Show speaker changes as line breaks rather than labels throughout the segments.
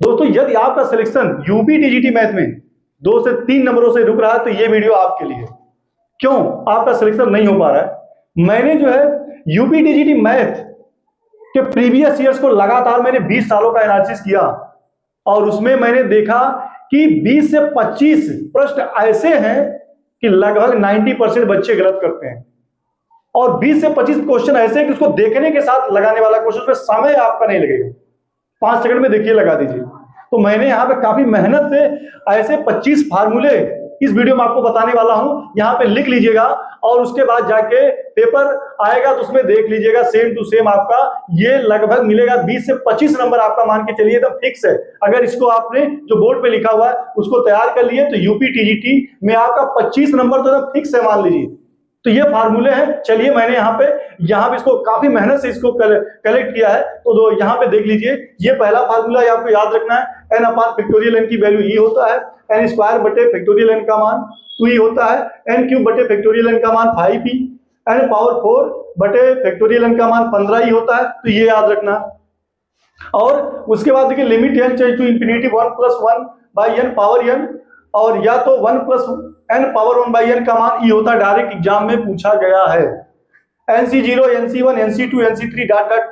दोस्तों यदि आपका सिलेक्शन यूपी टीजीटी मैथ में 2 से 3 नंबरों से रुक रहा है तो ये वीडियो आपके लिए। क्यों आपका सिलेक्शन नहीं हो पा रहा है? मैंने जो है यूपी टीजीटी मैथ के प्रीवियस ईयर्स को लगातार मैंने 20 सालों का एनालिसिस किया और उसमें मैंने देखा कि 20 से 25 प्रश्न ऐसे हैं कि लगभग 90% बच्चे गलत करते हैं और 20 से 25 क्वेश्चन ऐसे हैं कि उसको देखने के साथ लगाने वाला क्वेश्चन पे समय आपका नहीं लगेगा, 5 सेकंड में देखिए लगा दीजिए। तो मैंने यहाँ पे काफी मेहनत से ऐसे 25 फार्मूले इस वीडियो में आपको बताने वाला हूं, यहाँ पे लिख लीजिएगा और उसके बाद जाके पेपर आएगा तो उसमें देख लीजिएगा सेम टू सेम आपका ये लगभग मिलेगा 20 से 25 नंबर आपका मान के चलिए एकदम फिक्स है। अगर इसको आपने जो बोर्ड पे लिखा हुआ है उसको तैयार कर लिए तो यूपी टीजीटी में आपका 25 नंबर तो एकदम फिक्स है मान लीजिए। तो ये फार्मूले हैं। चलिए मैंने यहाँ पे इसको काफी मेहनत से इसको कलेक्ट किया है तो यहाँ पे देख लीजिए। ये पहला फार्मूला आपको याद रखना है, n अपान फैक्टोरियल n की वैल्यू e होता है, n स्क्वायर बटे फैक्टोरियल n का मान 2e होता है, n क्यूब बटे फैक्टोरियल n का मान 5e, n पावर 4 बटे फैक्टोरियल n का मान 15e होता है। तो ये याद रखना। और उसके बाद देखिए limit n change to infinity 1 + 1 by n power n, और या तो 1 + n पावर 1 बाई n का मान e होता है, डायरेक्ट एग्जाम में पूछा गया है। NC0 NC1 NC2 NC3 dot dot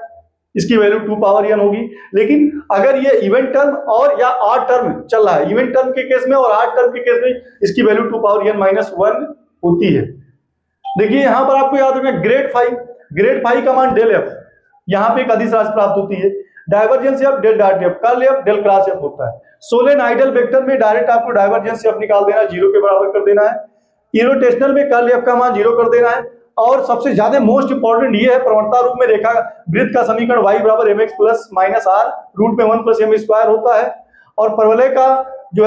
इसकी वैल्यू 2 पावर n होगी। लेकिन अगर ये इवेंट टर्म और या आर टर्म चल रहा है, इवेंट टर्म के केस में और आर टर्म के केस में इसकी वैल्यू 2 पावर n -1 होती है। देखिए यहां पर आपको याद रखना ग्रेड फाई का मान डेल f, यहां पे एक अदिश राशि प्राप्त होती है। Divergence f del dot f, curl f del cross f होता है। सोलेनॉइडल वेक्टर में डायरेक्ट आपको डाइवर्जेंस f निकाल देना, 0 के बराबर कर देना है। इरोटेशनल में कर्ल f का मान 0 कर देना है। और सबसे ज्यादा मोस्ट इंपॉर्टेंट ये है प्रवणता रूप में रेखा वृत्त का समीकरण y बराबर mx plus minus r root में 1 + m स्क्वायर होता है। और परवलय का जो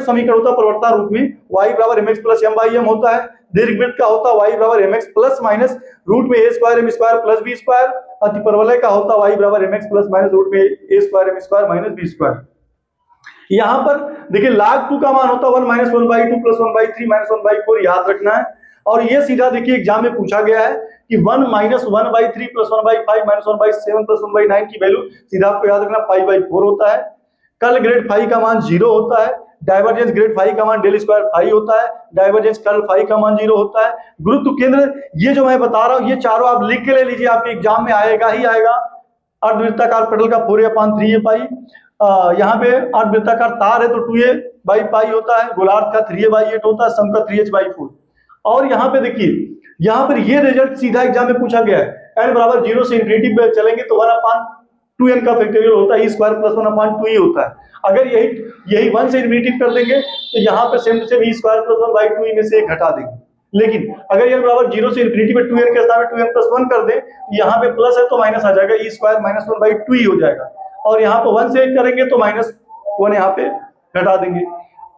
समीकरण होता है प्रवणता रूप में y बराबर mx प्लस m/m होता है। दीर्घवृत्त का होता है y बराबर mx प्लस माइनस रूट में a square m square plus b square. अति परवलय का होता है y बराबर mx प्लस माइनस रूट में a square m square minus b square. यहां पर देखिए log 2 का मान होता है 1 - 1/2 + 1/3 - 1/4, याद रखना है। और ये सीधा देखिए एग्जाम में पूछा गया है कि 1 - 1/3 + 1/5 - 1/7 + 1/9 की वैल्यू सीधा आपको याद रखना 5/4 होता है। कर्ल ग्रेड फाई का मान 0 होता है। डाइवर्जेंस ग्रेड फाई का मान डेल स्क्वायर फाई होता है। डाइवर्जेंस कर्ल फाई का मान 0 होता है। गुरुत्व केंद्र ये जो मैं बता रहा हूं ये चारों आप लिख के ले लीजिए, आपके एग्जाम में आएगा ही आएगा। अर्धवृत्ताकार पटल का 4a/3a पाई, यहाँ पे अर्धवृत्ताकार तार है तो 2a/पाई होता है। गोलार्ध का 3a/8 होता है। सम का 3h/4। और यहाँ पे देखिए यहाँ पर ये रिजल्ट सीधा एग्जाम में पूछा गया है। n बराबर 0 से इंफिनिटी पे चलेंगे तो 1/2n का फैक्टोरियल होता है, e स्क्वायर प्लस 1/2e होता है। अगर यही 1 से इंफिनिटी कर देंगे तो यहाँ पे same to same e square plus 1/2e में से 1 घटा देंगे। लेकिन अगर n बराबर 0 से इंफिनिटी पे 2n के स्थान पे 2n + 1 कर दें तो यहाँ पे प्लस है तो माइनस आ जाएगा, e स्क्वायर माइनस 1/2e हो जाएगा। और यहाँ पे 1 से 1 करेंगे तो -1 यहाँ पे घटा देंगे।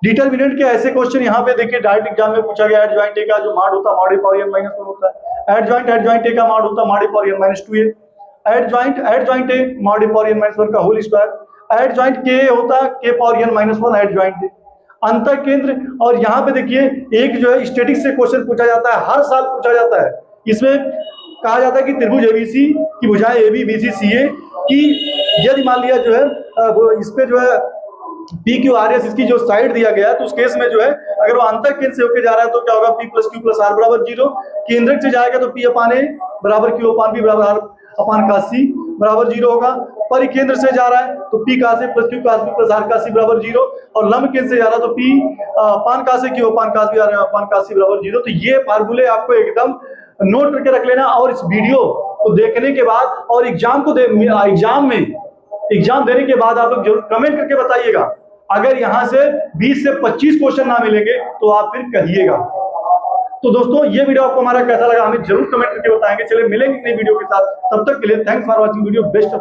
डिटरमिनेंट के ऐसे क्वेश्चन यहाँ पे देखिए डायरेक्ट एग्जाम में पूछा गया। एडजॉइंट ए का जो मॉड होता है मॉड ए पावर n -1 होता है। एडजॉइंट ए का मॉड होता है mod A power n -2a। Adjoint A mod A power n -1 का होल स्क्वायर। एडजॉइंट के होता है k power n -1 adjoint A. अंतर केंद्र, और यहाँ पे देखिए एक जो है स्टैटिक्स से क्वेश्चन पूछा जाता है, हर साल पूछा जाता है। इसमें कहा जाता है कि त्रिभुज एबीसी की भुजाएं AB BC CA की यदि मान लिया जो है इस पे जो है PQRS इसकी जो साइड दिया गया है तो उस केस में जो है अगर वो अंतर केंद्र से होकर जा रहा है तो क्या होगा P + Q + R बराबर 0। केंद्रक से जाएगा तो P/A बराबर Q/B बराबर R/C बराबर 0 होगा। परिकेंद्र से जा रहा है तो P का से + Q का + R का C बराबर 0। और लंब केंद्र से जा रहा है तो P का से Q का C बराबर 0। तो ये फार्मूले आपको एकदम नोट करके रख लेना। और इस वीडियो को देखने के बाद और एग्जाम देने के बाद आप लोग जरूर कमेंट करके बताइएगा। अगर यहां से 20 से 25 क्वेश्चन ना मिलेंगे तो आप फिर कहिएगा। तो दोस्तों ये वीडियो आपको हमारा कैसा लगा हमें जरूर कमेंट करके बताएंगे। चलिए मिलेंगे नई वीडियो के साथ, तब तक के लिए thanks for watching video. Best